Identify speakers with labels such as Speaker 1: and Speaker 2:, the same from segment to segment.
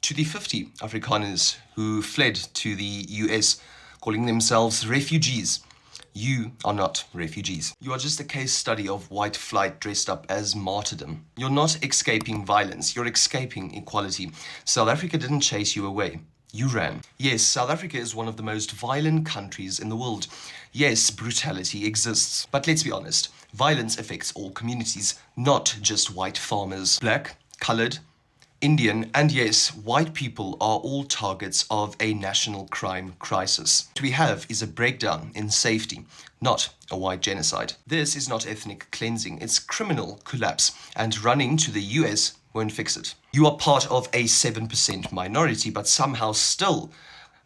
Speaker 1: to the 50 Afrikaners who fled to the US, calling themselves refugees. You are not refugees. You are just a case study of white flight dressed up as martyrdom. You're not escaping violence, you're escaping equality. South Africa didn't chase you away. You ran. Yes, South Africa is one of the most violent countries in the world. Yes, brutality exists. But let's be honest, violence affects all communities, not just white farmers. Black, coloured, Indian, and yes, white people are all targets of a national crime crisis. What we have is a breakdown in safety, not a white genocide. This is not ethnic cleansing, it's criminal collapse, and running to the US won't fix it. You are part of a 7% minority, but somehow still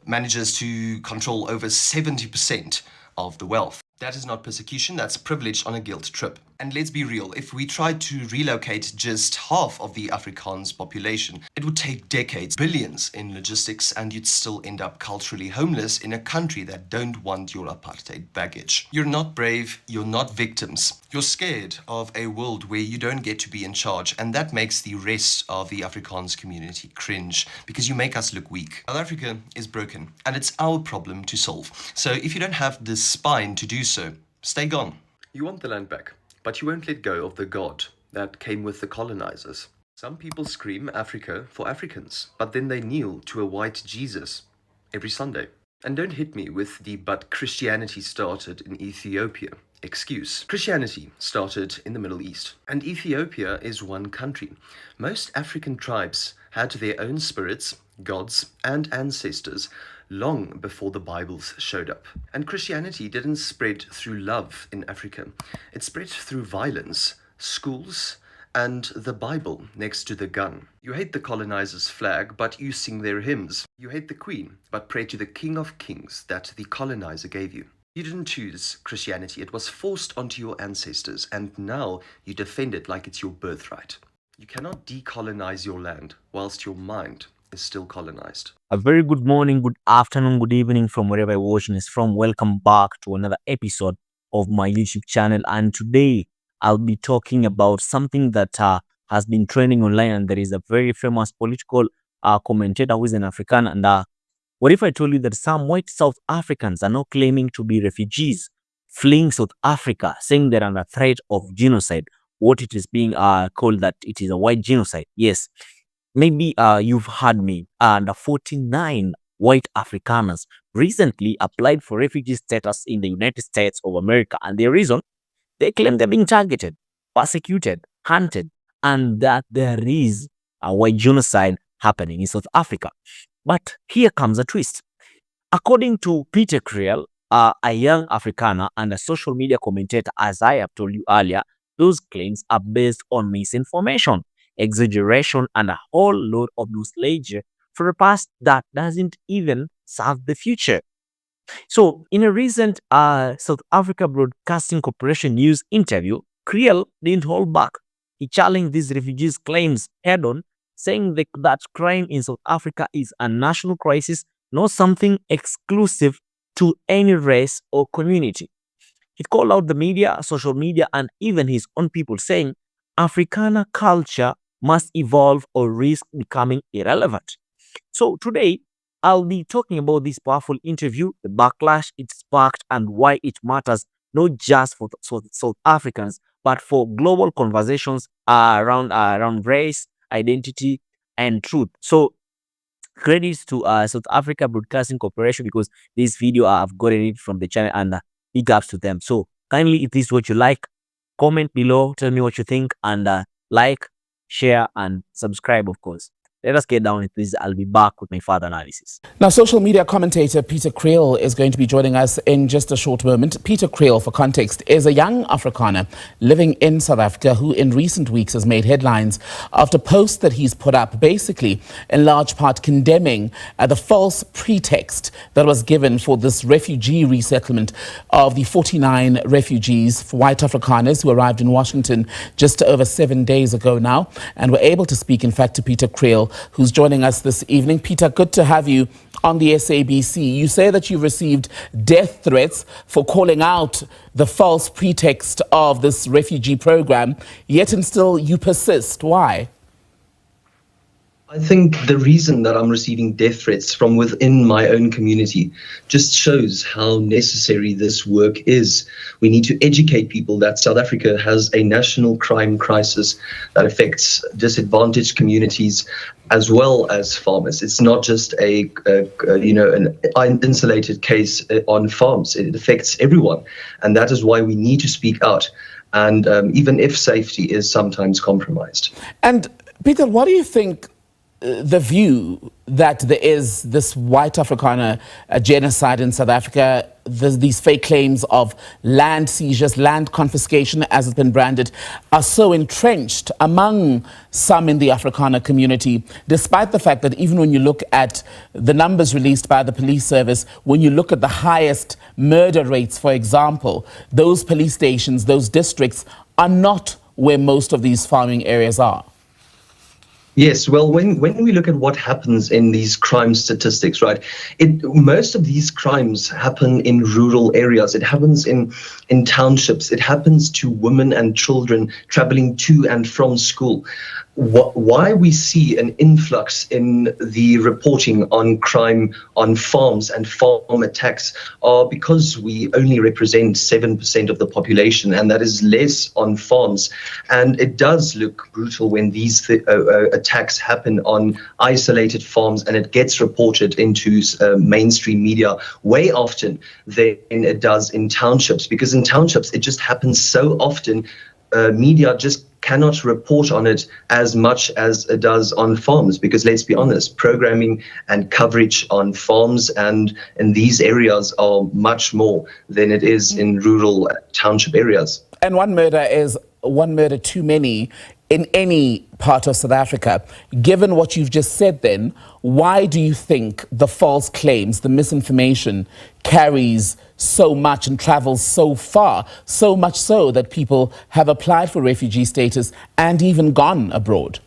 Speaker 1: manages to control over 70% of the wealth. That is not persecution, that's privilege on a guilt trip. And let's be real, if we tried to relocate just half of the Afrikaans population, it would take decades, billions in logistics, and you'd still end up culturally homeless in a country that don't want your apartheid baggage. You're not brave, you're not victims. You're scared of a world where you don't get to be in charge, and that makes the rest of the Afrikaans community cringe, because you make us look weak. South Africa is broken, and it's our problem to solve. So if you don't have the spine to do so, stay gone. You want the land back, but you won't let go of the God that came with the colonizers. Some people scream Africa for Africans, but then they kneel to a white Jesus every Sunday. And don't hit me with the "but Christianity started in Ethiopia" excuse. Christianity started in the Middle East, and Ethiopia is one country. Most African tribes had their own spirits, gods, and ancestors long before the Bibles showed up. And Christianity didn't spread through love in Africa. It spread through violence, schools, and the Bible next to the gun. You hate the colonizers' flag, but you sing their hymns. You hate the Queen, but pray to the King of Kings that the colonizer gave you. You didn't choose Christianity, it was forced onto your ancestors, and now you defend it like it's your birthright. You cannot decolonize your land whilst your mind is still colonized.
Speaker 2: A very good morning, good afternoon, good evening from wherever you're watching this from. Welcome back to another episode of my YouTube channel. And today I'll be talking about something that has been trending online. And there is a very famous political commentator who is an Afrikaner. And what if I told you that some white South Africans are now claiming to be refugees, fleeing South Africa, saying they're under threat of genocide? What it is being called that it is a white genocide. Yes. Maybe you've heard me. The 49 white Afrikaners recently applied for refugee status in the United States of America. And the reason, they claim they're being targeted, persecuted, hunted, and that there is a white genocide happening in South Africa. But here comes a twist. According to Pieter Kriel, a young Afrikaner and a social media commentator, as I have told you earlier, those claims are based on misinformation, exaggeration, and a whole load of nostalgia for a past that doesn't even serve the future. So, in a recent South Africa Broadcasting Corporation news interview, Kriel didn't hold back. He challenged these refugees' claims head-on, saying that crime in South Africa is a national crisis, not something exclusive to any race or community. He called out the media, social media, and even his own people, saying Afrikaner culture must evolve or risk becoming irrelevant. So today, I'll be talking about this powerful interview, the backlash it sparked, and why it matters not just for South Africans, but for global conversations around race, identity, and truth. So credits to South Africa Broadcasting Corporation, because this video I've gotten it from the channel, and big ups to them. So kindly, if this is what you like, comment below, tell me what you think, and like, share, and subscribe, of course. Let us get down with this. I'll be back with my further analysis.
Speaker 3: Now, social media commentator Pieter Kriel is going to be joining us in just a short moment. Pieter Kriel, for context, is a young Afrikaner living in South Africa who in recent weeks has made headlines after posts that he's put up, basically in large part condemning the false pretext that was given for this refugee resettlement of the 49 refugees, white Afrikaners, who arrived in Washington just over 7 days ago now, and were able to speak, in fact, to Pieter Kriel, who's joining us this evening. Pieter, good to have you on the SABC. You say that you've received death threats for calling out the false pretext of this refugee program, yet and still you persist. Why?
Speaker 1: I think the reason that I'm receiving death threats from within my own community just shows how necessary this work is. We need to educate people that South Africa has a national crime crisis that affects disadvantaged communities as well as farmers. It's not just an insulated case on farms. It affects everyone, and that is why we need to speak out. And even if safety is sometimes compromised.
Speaker 3: And Pieter, what do you think the view that there is this white Afrikaner genocide in South Africa, these fake claims of land seizures, land confiscation, as it's been branded, are so entrenched among some in the Afrikaner community, despite the fact that even when you look at the numbers released by the police service, when you look at the highest murder rates, for example, those police stations, those districts are not where most of these farming areas are?
Speaker 1: Yes, well, when we look at what happens in these crime statistics, right, most of these crimes happen in rural areas. It happens in townships. It happens to women and children traveling to and from school. Why we see an influx in the reporting on crime on farms and farm attacks are because we only represent 7% of the population, and that is less on farms. And it does look brutal when these attacks happen on isolated farms, and it gets reported into mainstream media way often than it does in townships, because in townships it just happens so often. Media just cannot report on it as much as it does on farms, because let's be honest, programming and coverage on farms and in these areas are much more than it is in rural township areas.
Speaker 3: And one murder is one murder too many in any part of South Africa. Given what you've just said then, why do you think the false claims, the misinformation carries so much and travels so far, so much so that people have applied for refugee status and even gone abroad?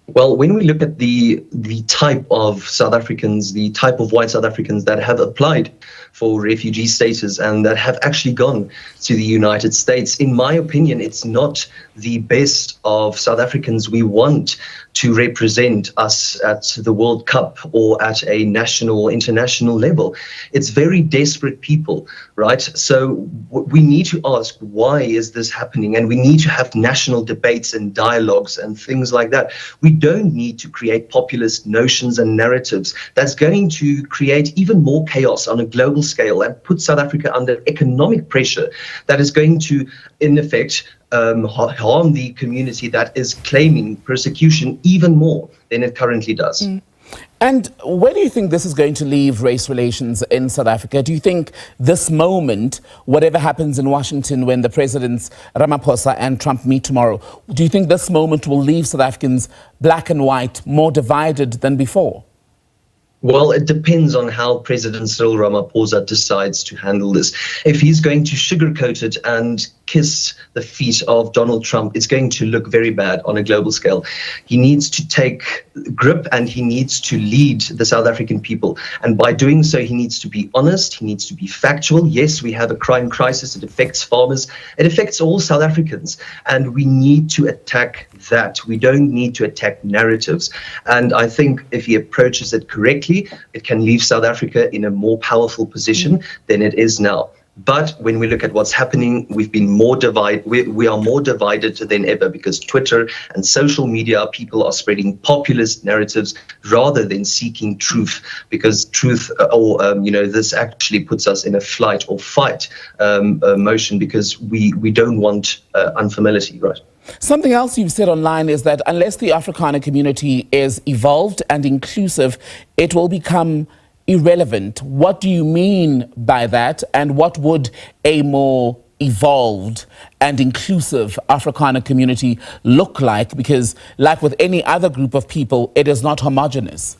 Speaker 1: Well, when we look at the type of South Africans, the type of white South Africans that have applied for refugee status and that have actually gone to the United States, in my opinion, it's not the best of South Africans we want to represent us at the World Cup or at a national, international level. It's very desperate people, right? So we need to ask, why is this happening? And we need to have national debates and dialogues and things like that. We don't need to create populist notions and narratives that's going to create even more chaos on a global scale and put South Africa under economic pressure that is going to, in effect, harm the community that is claiming persecution even more than it currently does.
Speaker 3: And where do you think this is going to leave race relations in South Africa? Do you think this moment, whatever happens in Washington when the presidents Ramaphosa and Trump meet tomorrow, do you think this moment will leave South Africans black and white more divided than before?
Speaker 1: Well, it depends on how President Cyril Ramaphosa decides to handle this. If he's going to sugarcoat it and kiss the feet of Donald Trump, it's going to look very bad on a global scale. He needs to take grip and he needs to lead the South African people. And by doing so, he needs to be honest, he needs to be factual. Yes, we have a crime crisis. It affects farmers. It affects all South Africans. And we need to attack that. We don't need to attack narratives. And I think if he approaches it correctly, it can leave South Africa in a more powerful position than it is now. But when we look at what's happening, we've been more divided. We are more divided than ever because Twitter and social media, people are spreading populist narratives rather than seeking truth. Because truth, this actually puts us in a flight or fight motion because we don't want unfamiliarity, right?
Speaker 3: Something else you've said online is that unless the Afrikaner community is evolved and inclusive, it will become irrelevant. What do you mean by that? And what would a more evolved and inclusive Afrikaner community look like? Because like with any other group of people, it is not homogenous.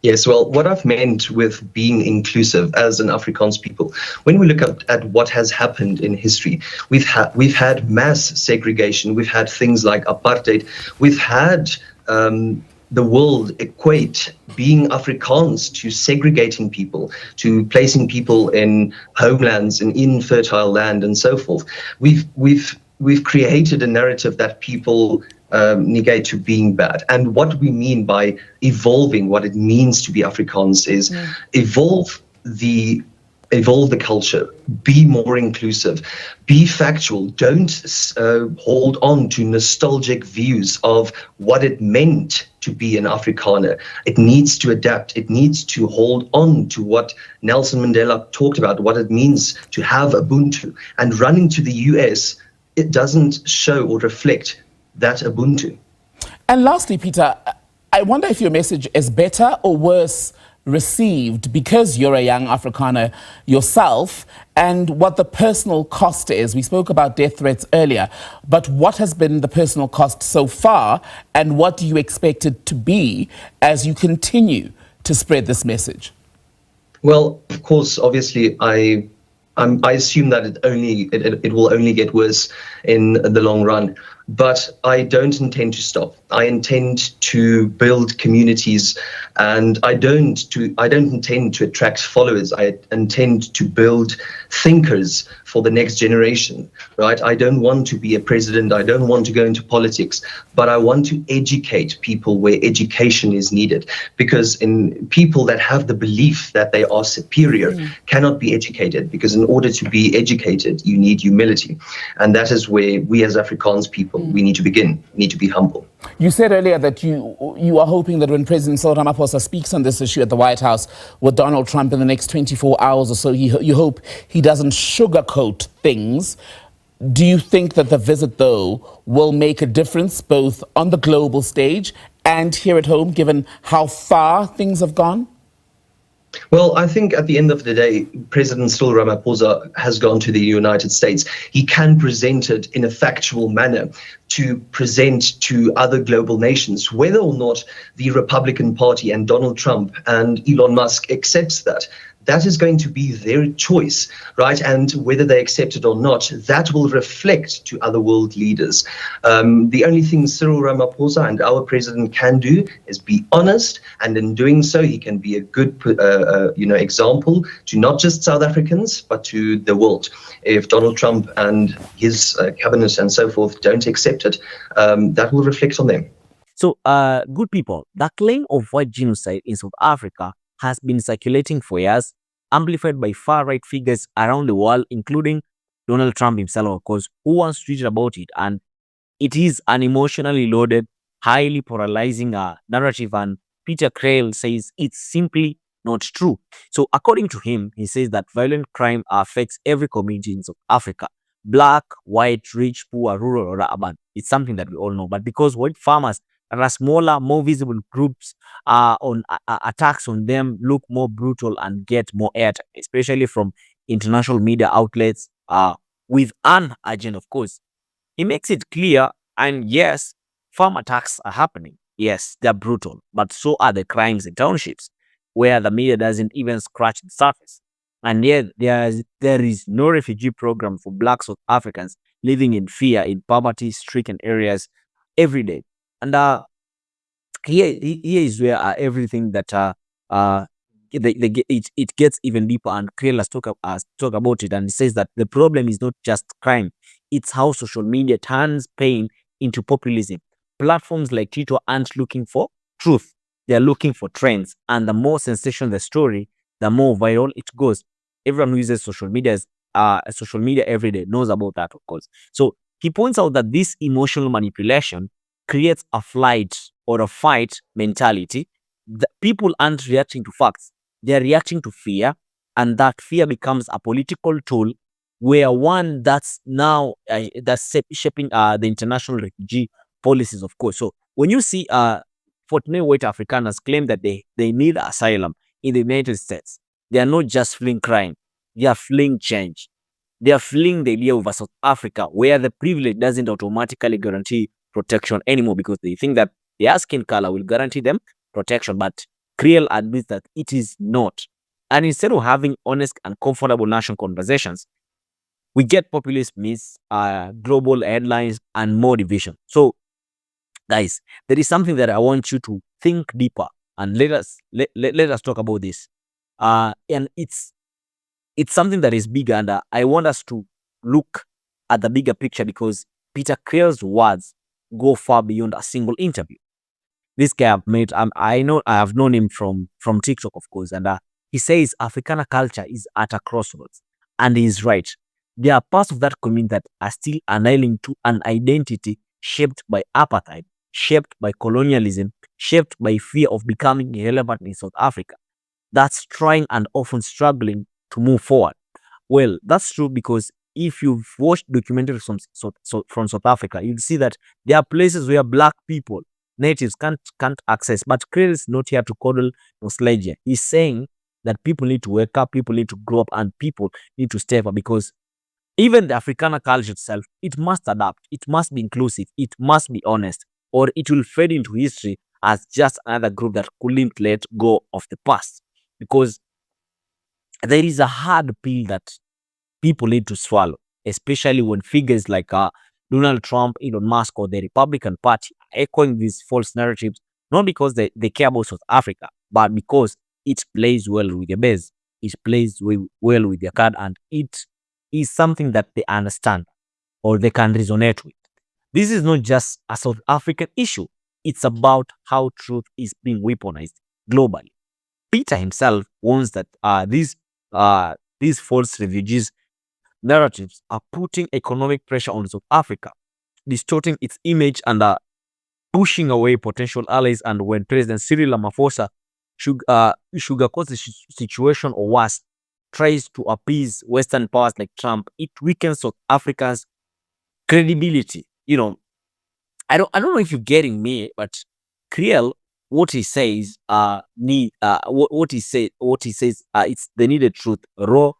Speaker 1: Yes, well, what I've meant with being inclusive as an Afrikaans people, when we look at what has happened in history, we've had mass segregation, we've had things like apartheid, we've had the world equate being Afrikaans to segregating people, to placing people in homelands and infertile land and so forth. We've created a narrative that people negate to being bad. And what we mean by evolving, what it means to be Afrikaans is evolve the culture, be more inclusive, be factual. Don't hold on to nostalgic views of what it meant to be an Afrikaner. It needs to adapt. It needs to hold on to what Nelson Mandela talked about, what it means to have Ubuntu. And running to the US, it doesn't show or reflect that Ubuntu.
Speaker 3: And lastly, Pieter, I wonder if your message is better or worse received because you're a young Afrikaner yourself, and what the personal cost is. We spoke about death threats earlier, but what has been the personal cost so far, and what do you expect it to be as you continue to spread this message?
Speaker 1: Well, of course, obviously, I assume that it will only get worse in the long run. But I don't intend to stop. I intend to build communities, and I don't intend to attract followers. I intend to build thinkers for the next generation, right? I don't want to be a president. I don't want to go into politics, but I want to educate people where education is needed, because in people that have the belief that they are superior cannot be educated, because in order to be educated, you need humility. And that is where we as Afrikaans people, we need to begin. We need to be humble.
Speaker 3: You said earlier that you are hoping that when President Cyril Ramaphosa speaks on this issue at the White House with Donald Trump in the next 24 hours or so, you hope he doesn't sugarcoat things. Do you think that the visit, though, will make a difference both on the global stage and here at home, given how far things have gone?
Speaker 1: Well, I think at the end of the day, President Cyril Ramaphosa has gone to the United States. He can present it in a factual manner to present to other global nations, whether or not the Republican Party and Donald Trump and Elon Musk accepts that. That is going to be their choice, right? And whether they accept it or not, that will reflect to other world leaders. The only thing Cyril Ramaphosa and our president can do is be honest, and in doing so, he can be a good, example to not just South Africans, but to the world. If Donald Trump and his cabinet and so forth don't accept it, that will reflect on them.
Speaker 2: So, good people, the claim of white genocide in South Africa has been circulating for years, amplified by far-right figures around the world, including Donald Trump himself, of course, who once tweeted about it. And it is an emotionally loaded, highly polarizing narrative, and Pieter Kriel says it's simply not true. So according to him, he says that violent crime affects every community in South Africa. Black, white, rich, poor, rural, or urban. It's something that we all know. But because white farmers are smaller, more visible groups, attacks on them look more brutal and get more airtime, especially from international media outlets, with an agenda, of course. He makes it clear, and yes, farm attacks are happening. Yes, they're brutal, but so are the crimes in townships, where the media doesn't even scratch the surface. And yet, there is no refugee program for Black South Africans living in fear in poverty-stricken areas every day. And here is where everything that it gets even deeper. And Kriel has talk about it, and he says that the problem is not just crime; it's how social media turns pain into populism. Platforms like Twitter aren't looking for truth; they are looking for trends. And the more sensational the story, the more viral it goes. Everyone who uses social media every day knows about that, of course. So he points out that this emotional manipulation creates a flight or a fight mentality. The people aren't reacting to facts, they're reacting to fear, and that fear becomes a political tool, where one that's now that's shaping the international refugee policies, of course. So when you see 49 white Afrikaners claim that they need asylum in the United States, they are not just fleeing crime, they are fleeing change. They are fleeing the idea of a South Africa where the privilege doesn't automatically guarantee protection anymore, because they think that their skin color will guarantee them protection. But Kriel admits that it is not. And instead of having honest and comfortable national conversations, we get populist myths, global headlines, and more division. So, guys, there is something that I want you to think deeper, and let us talk about this. And it's something that is bigger, and I want us to look at the bigger picture, because Pieter Kriel's words go far beyond a single interview. This guy I've met, I have known him from TikTok, of course, and he says Afrikaner culture is at a crossroads, and he's right. There are parts of that community that are still annihilating to an identity shaped by apartheid, shaped by colonialism, shaped by fear of becoming irrelevant in South Africa. That's trying and often struggling to move forward. Well, that's true because if you've watched documentaries from South Africa, you'll see that there are places where black people, natives, can't access. But Kriel is not here to coddle nostalgia. He's saying that people need to wake up, people need to grow up, and people need to step up because even the Afrikaner culture itself, it must adapt, it must be inclusive, it must be honest, or it will fade into history as just another group that couldn't let go of the past. Because there is a hard pill that people need to swallow, especially when figures like Donald Trump, Elon Musk, or the Republican Party are echoing these false narratives, not because they care about South Africa, but because it plays well with their base, it plays well with their card, and it is something that they understand or they can resonate with. This is not just a South African issue, it's about how truth is being weaponized globally. Peter himself warns that these false refugees narratives are putting economic pressure on South Africa, distorting its image and pushing away potential allies. And when President Cyril Ramaphosa sugarcoats the situation, or worse, tries to appease Western powers like Trump, it weakens South Africa's credibility. I don't know if you're getting me, but Kriel, what he says, what he says, it's the needed truth, raw,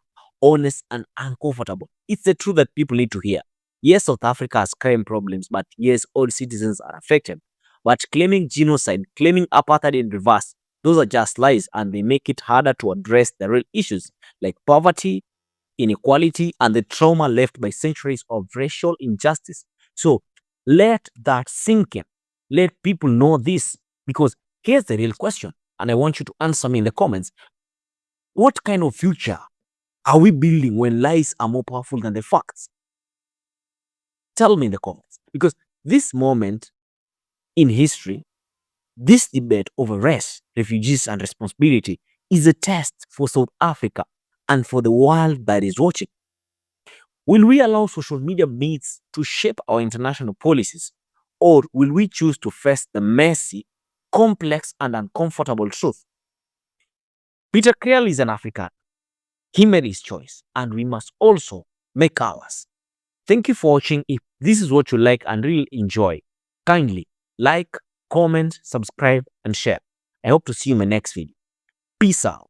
Speaker 2: honest, and uncomfortable. It's the truth that people need to hear. Yes, South Africa has crime problems, but yes, all citizens are affected. But claiming genocide, claiming apartheid in reverse, those are just lies, and they make it harder to address the real issues like poverty, inequality, and the trauma left by centuries of racial injustice. So let that sink in. Let people know this, because here's the real question, and I want you to answer me in the comments. What kind of future are we building when lies are more powerful than the facts? Tell me in the comments, because this moment in history, this debate over race, refugees, and responsibility is a test for South Africa and for the world that is watching. Will we allow social media myths to shape our international policies, or will we choose to face the messy, complex, and uncomfortable truth? Peter Kriel is an African. He made his choice, and we must also make ours. Thank you for watching. If this is what you like and really enjoy, kindly like, comment, subscribe, and share. I hope to see you in my next video. Peace out.